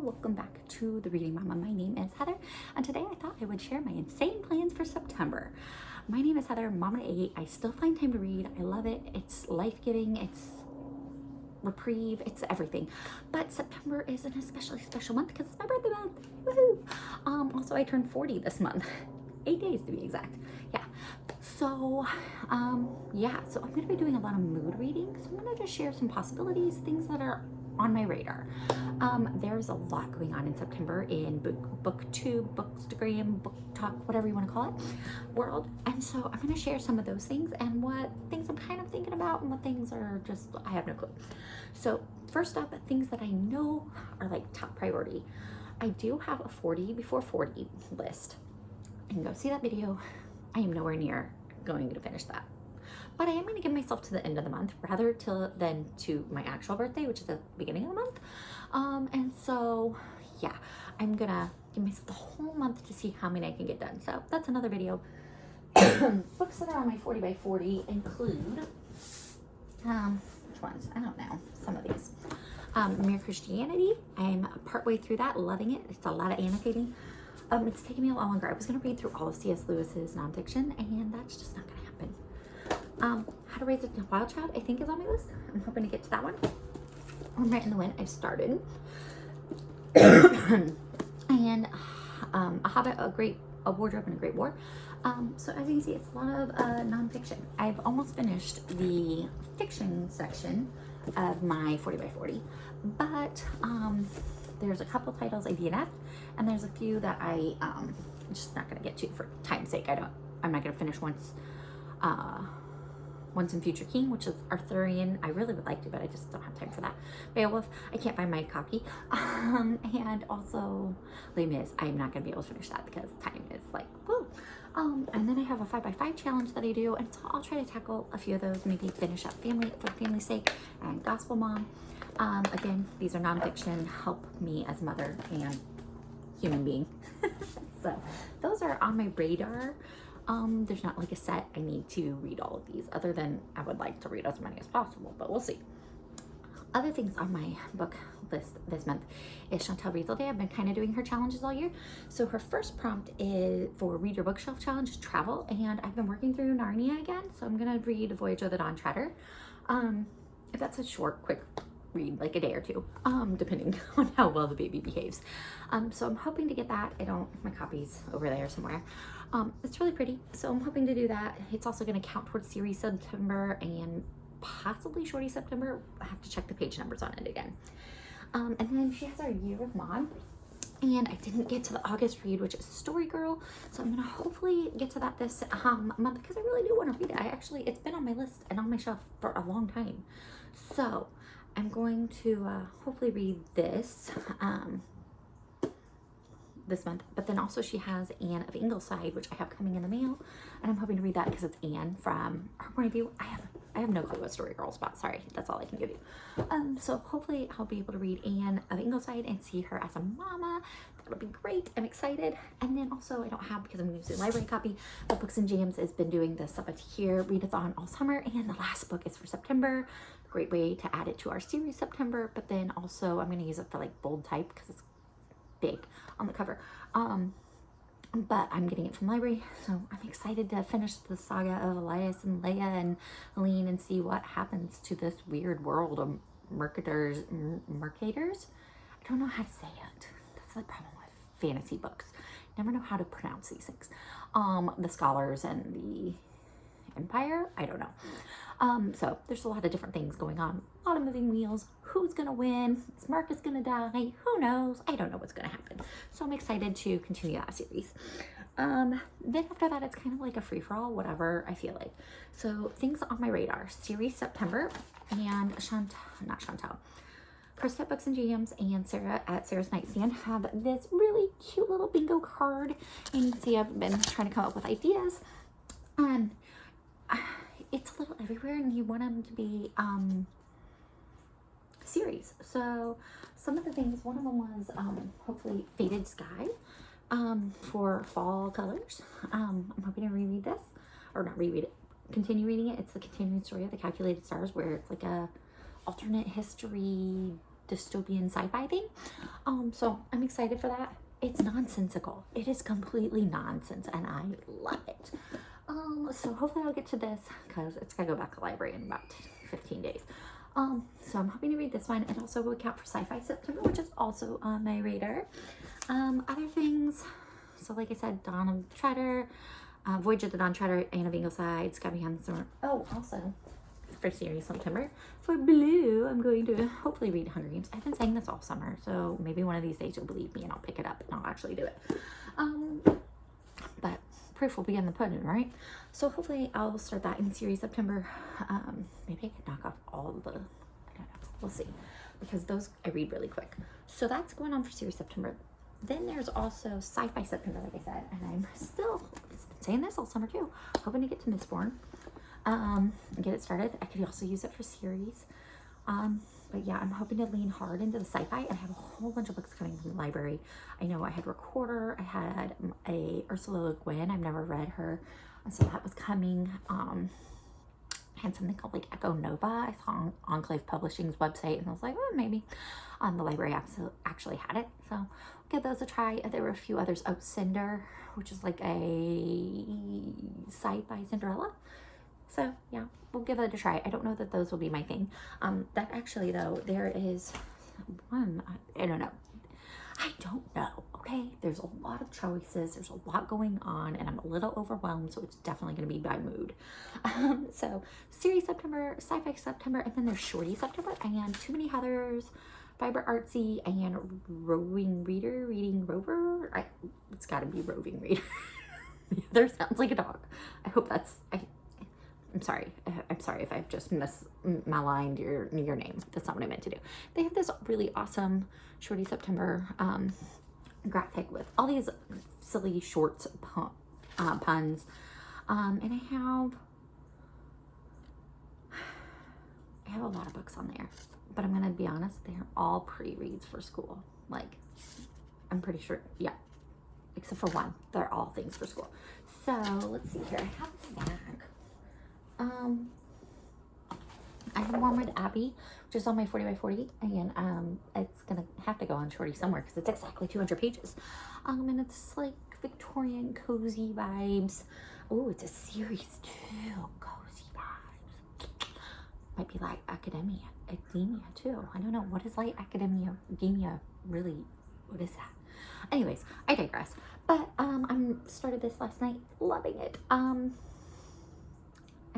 welcome back to the Reading Mama. My name is Heather, and today I thought I would share my insane plans for September. My name is Heather, mom of 8. I still find time to read. I love it. It's life-giving. It's reprieve. It's everything. But September is an especially special month because it's my birthday month. Woohoo! Also, I turned 40 this month. 8 days to be exact. Yeah. So I'm going to be doing a lot of mood reading. So I'm going to just share some possibilities, things that are on my radar. There's a lot going on in September in booktube, bookstagram, book talk, whatever you want to call it, world. And so I'm going to share some of those things and what things I'm kind of thinking about and what things are just, I have no clue. So first up, things that I know are like top priority. I do have a 40 before 40 list. And go see that video. I am nowhere near going to finish that. But I am going to give myself to the end of the month rather than to my actual birthday, which is at the beginning of the month. And so, yeah, I'm going to give myself the whole month to see how many I can get done. So that's another video. Books that are on my 40 by 40 include, which ones? I don't know. Some of these. Mere Christianity. I'm partway through that, loving it. It's a lot of annotating. It's taking me a lot longer. I was going to read through all of C.S. Lewis's nonfiction, and that's just not going to happen. How to Raise a Wild Child, I think, is on my list. I'm hoping to get to that one. Right in the Wind, I've started. And A Hobbit, a Wardrobe, and a Great War. So as you can see, it's a lot of nonfiction. I've almost finished the fiction section of my 40 by 40, but there's a couple titles I DNF'd, and there's a few that I'm just not going to get to for time's sake. I'm not going to finish Once and Future King, which is Arthurian. I really would like to, but I just don't have time for that. Beowulf, I can't find my copy. And also Les Mis, I'm not going to be able to finish that because time is like, whoa. And then I have a 5x5 challenge that I do, and so I'll try to tackle a few of those, maybe finish up Family for Family's Sake and Gospel Mom. Again, these are nonfiction, help me as mother and human being. So those are on my radar. There's not like a set I need to read all of these, other than I would like to read as many as possible, but we'll see. Other things on my book list this month is Chantel Rieselday. I've been kind of doing her challenges all year. So her first prompt is for Read Your Bookshelf Challenge, Travel, and I've been working through Narnia again, so I'm going to read Voyage of the Dawn Treader. If that's a short, quick read, like a day or two, depending on how well the baby behaves. So I'm hoping to get that. My copy's over there somewhere. It's really pretty, so I'm hoping to do that. It's also going to count towards series September and possibly shorty September. I have to check the page numbers on it again. And then she has our Year of Mom, and I didn't get to the August read, which is Story Girl, so I'm going to hopefully get to that this month because I really do want to read it. It's been on my list and on my shelf for a long time. So I'm going to hopefully read this this month, but then also she has Anne of Ingleside, which I have coming in the mail, and I'm hoping to read that because it's Anne from her point of view. I have no clue what Story Girl's about. Sorry, that's all I can give you. So hopefully I'll be able to read Anne of Ingleside and see her as a mama. That'll be great. I'm excited. And then also I don't have, because I'm using the library copy, but Books and Jams has been doing the Sabatier readathon all summer, and the last book is for September. Great way to add it to our series September, but then also I'm going to use it for like bold type because it's big on the cover. But I'm getting it from library, so I'm excited to finish the saga of Elias and Leia and Helene and see what happens to this weird world of mercators. I don't know how to say it. That's the problem with fantasy books. Never know how to pronounce these things. The scholars and the Empire, I don't know. So there's a lot of different things going on, a lot of moving wheels. Who's gonna win? Is Marcus gonna die? Who knows? I don't know what's gonna happen, so I'm excited to continue that series. Then after that, it's kind of like a free-for-all, whatever I feel like. So things on my radar: series September, and Krista at Books and Jams and Sarah at Sarah's Nightstand have this really cute little bingo card, and you can see I've been trying to come up with ideas, and it's a little everywhere, and you want them to be series. So some of the things, one of them was hopefully Faded Sky for fall colors. I'm hoping to reread this, or not reread it, continue reading it. It's the continuing story of the Calculated Stars, where it's like a alternate history dystopian sci-fi thing. So I'm excited for that. It's nonsensical. It is completely nonsense, and I love it. So hopefully I'll get to this because it's gonna go back to the library in about 15 days. So I'm hoping to read this one. It also will count for Sci-Fi September, which is also on my radar. Other things, so like I said, Dawn of the Treader, Voyage of the Dawn Treader, Anna of Ingleside, Sky Behind the Storm. Oh, also for series September, for Blue, I'm going to hopefully read Hunger Games. I've been saying this all summer, so maybe one of these days you'll believe me and I'll pick it up and I'll actually do it. But proof will be in the pudding, right? So hopefully I'll start that in series September. Maybe I could knock off all of the, I don't know, we'll see, because those I read really quick. So that's going on for series September. Then there's also Sci-Fi September, like I said, and I'm still been saying this all summer too, hoping to get to Mistborn and get it started. I could also use it for series. But yeah, I'm hoping to lean hard into the sci-fi, and I have a whole bunch of books coming from the library. I know I had Recorder, I had a Ursula Le Guin, I've never read her, and so that was coming. I had something called like Echo Nova. I saw on Enclave Publishing's website, and I was like, well, maybe. The library actually had it, so give those a try. There were a few others. Oh, Cinder, which is like a sci-fi Cinderella. So yeah, we'll give it a try. I don't know that those will be my thing. That actually though, there is one, I don't know. Okay, there's a lot of choices. There's a lot going on, and I'm a little overwhelmed, so it's definitely going to be by mood. So series September, Sci-Fi September, and then there's Shorty September, and Too Many Heathers, Fiber Artsy, and Roving Reader, Reading Rover. It's got to be Roving Reader. The other sounds like a dog. I hope that's, I'm sorry. I'm sorry if I've just maligned your name. That's not what I meant to do. They have this really awesome Shorty September graphic with all these silly shorts puns. And I have a lot of books on there. But I'm gonna be honest, they're all pre-reads for school. Like, I'm pretty sure, yeah. Except for one. They're all things for school. So let's see here. I have a bag. I have one with Abby, which is on my 40 by 40, and it's gonna have to go on Shorty somewhere because it's exactly 200 pages. And it's like Victorian cozy vibes. Oh, it's a series too. Cozy vibes. Might be like academia too. I don't know, what is like academia really, what is that? Anyways, I digress. But I started this last night, loving it. I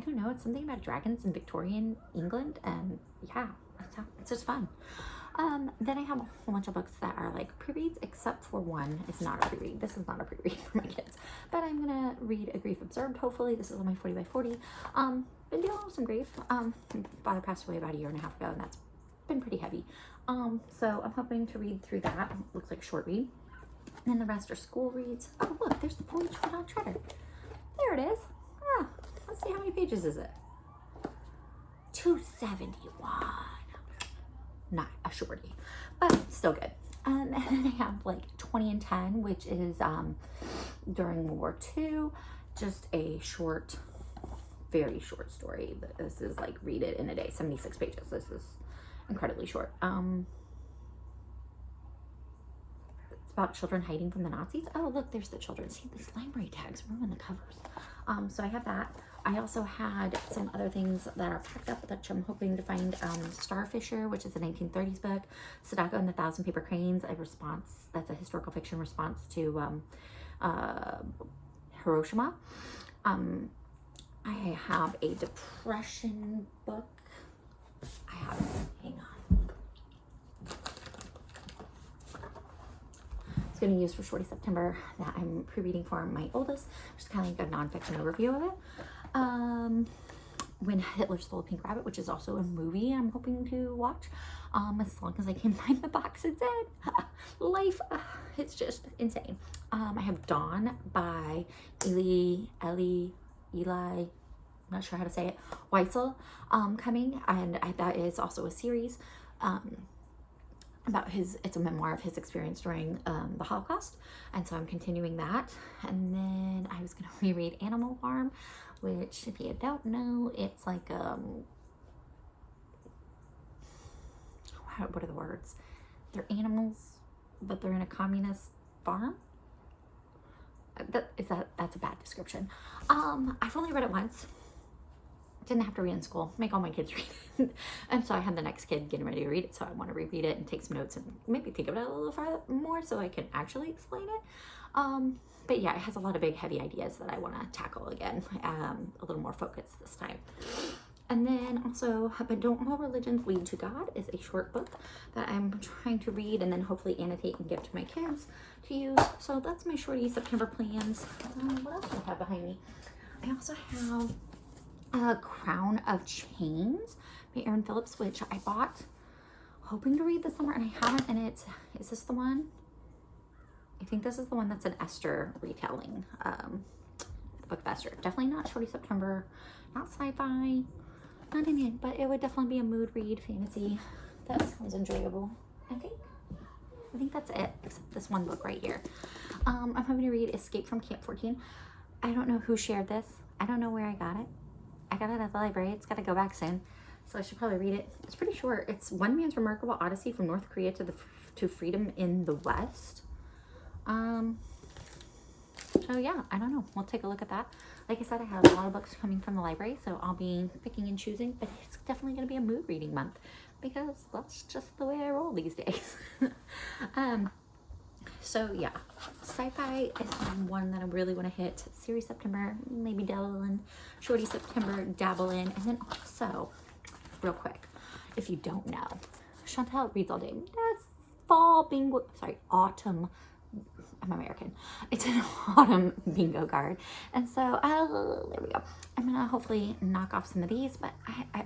don't know, it's something about dragons in Victorian England, and yeah, it's just fun. Then I have a whole bunch of books that are like pre-reads, except for one is not a pre-read. This is not a pre-read for my kids, but I'm gonna read A Grief Observed, hopefully. This is on my 40 by 40. Been dealing with some grief. Father passed away about a year and a half ago, and that's been pretty heavy. So I'm hoping to read through that. Looks like a short read. And then the rest are school reads. Oh, look, there's the Voyage of the Dawn Treader. There it is. Ah, let's see, how many pages is it? 271. Not a shorty, but still good. And then I have like 20 and 10, which is during World War II. Just a short, very short story. This is like read it in a day, 76 pages. This is incredibly short. It's about children hiding from the Nazis. Oh, look, there's the children. See, these library tags ruin the covers. So I have that. I also had some other things that are packed up that I'm hoping to find. Starfisher, which is a 1930s book. Sadako and the Thousand Paper Cranes, that's a historical fiction response to Hiroshima. I have a depression book. Hang on. It's going to use for Shorty September that I'm pre-reading for my oldest, just kind of like a nonfiction overview of it. When Hitler Stole a Pink Rabbit, which is also a movie I'm hoping to watch, as long as I can find the box it's in. Life, it's just insane. I have Dawn by Eli, I'm not sure how to say it, Weitzel, coming, and that is also a series, about it's a memoir of his experience during the Holocaust, and so I'm continuing that. And then I was going to reread Animal Farm, which, if you don't know, it's like how what are the words? They're animals, but they're in a communist farm. That's a bad description. I've only read it once. Didn't have to read in school. Make all my kids read it. And so I had the next kid getting ready to read it, so I want to reread it and take some notes and maybe think of it a little further more so I can actually explain it. But yeah, it has a lot of big, heavy ideas that I want to tackle again. A little more focused this time. And then also, But Don't All Religions Lead to God is a short book that I'm trying to read and then hopefully annotate and give to my kids to use. So that's my shorty September plans. What else do I have behind me? I also have Crown of Chains by Erin Phillips, which I bought hoping to read this summer and I haven't. And is this the one? I think this is the one that's an Esther retelling. The Book of Esther. Definitely not Shorty September, not sci-fi, not in it, but it would definitely be a mood read, fantasy. That sounds enjoyable. I think that's it, except this one book right here. I'm hoping to read Escape from Camp 14. I don't know who shared this. I don't know where I got it. I got it at the library. It's got to go back soon, so I should probably read it. It's pretty short. It's one man's remarkable odyssey from North Korea to freedom in the West. So yeah, I don't know. We'll take a look at that. Like I said, I have a lot of books coming from the library, so I'll be picking and choosing, but it's definitely going to be a mood reading month because that's just the way I roll these days. So yeah, sci-fi is one that I really want to hit. Series September, maybe dabble in. Shorty September, dabble in. And then also, real quick, if you don't know, Chantel reads all day. That's autumn. I'm American. It's an autumn bingo card. And so, there we go. I'm going to hopefully knock off some of these, but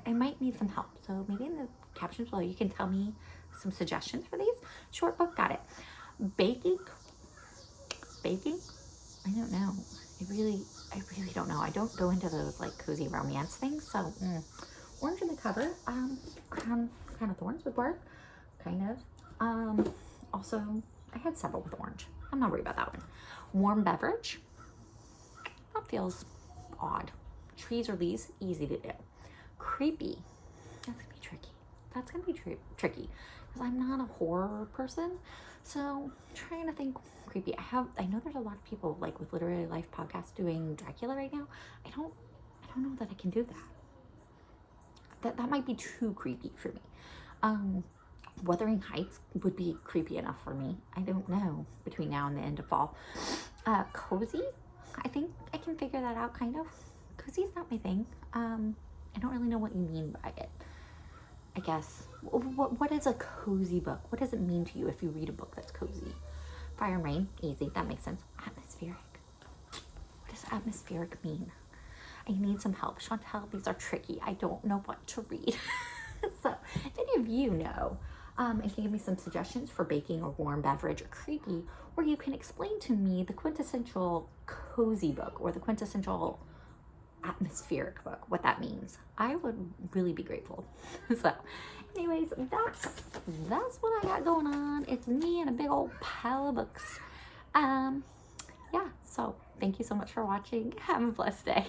I might need some help. So maybe in the captions below, you can tell me some suggestions for these. Short book, got it. Baking? I don't know. I really don't know. I don't go into those like cozy romance things. So, orange in the cover. Crown of Thorns would work, kind of. Also, I had several with orange. I'm not worried about that one. Warm beverage. That feels odd. Trees or leaves, easy to do. Creepy. That's gonna be tricky. That's gonna be tricky because I'm not a horror person. So I'm trying to think creepy. I know there's a lot of people like with Literary Life podcast doing Dracula right now. I don't know that I can do that. That might be too creepy for me. Wuthering Heights would be creepy enough for me. I don't know between now and the end of fall. Cozy, I think I can figure that out kind of. Cozy's not my thing. I don't really know what you mean by it. I guess. What is a cozy book? What does it mean to you if you read a book that's cozy? Fire and Rain, easy. That makes sense. Atmospheric. What does atmospheric mean? I need some help. Chantel, these are tricky. I don't know what to read. So if any of you know, and can give me some suggestions for baking or warm beverage or creepy, or you can explain to me the quintessential cozy book or the quintessential atmospheric book, what that means, I would really be grateful. So anyways, that's what I got going on. It's me and a big old pile of books. Yeah, so thank you so much for watching. Have a blessed day.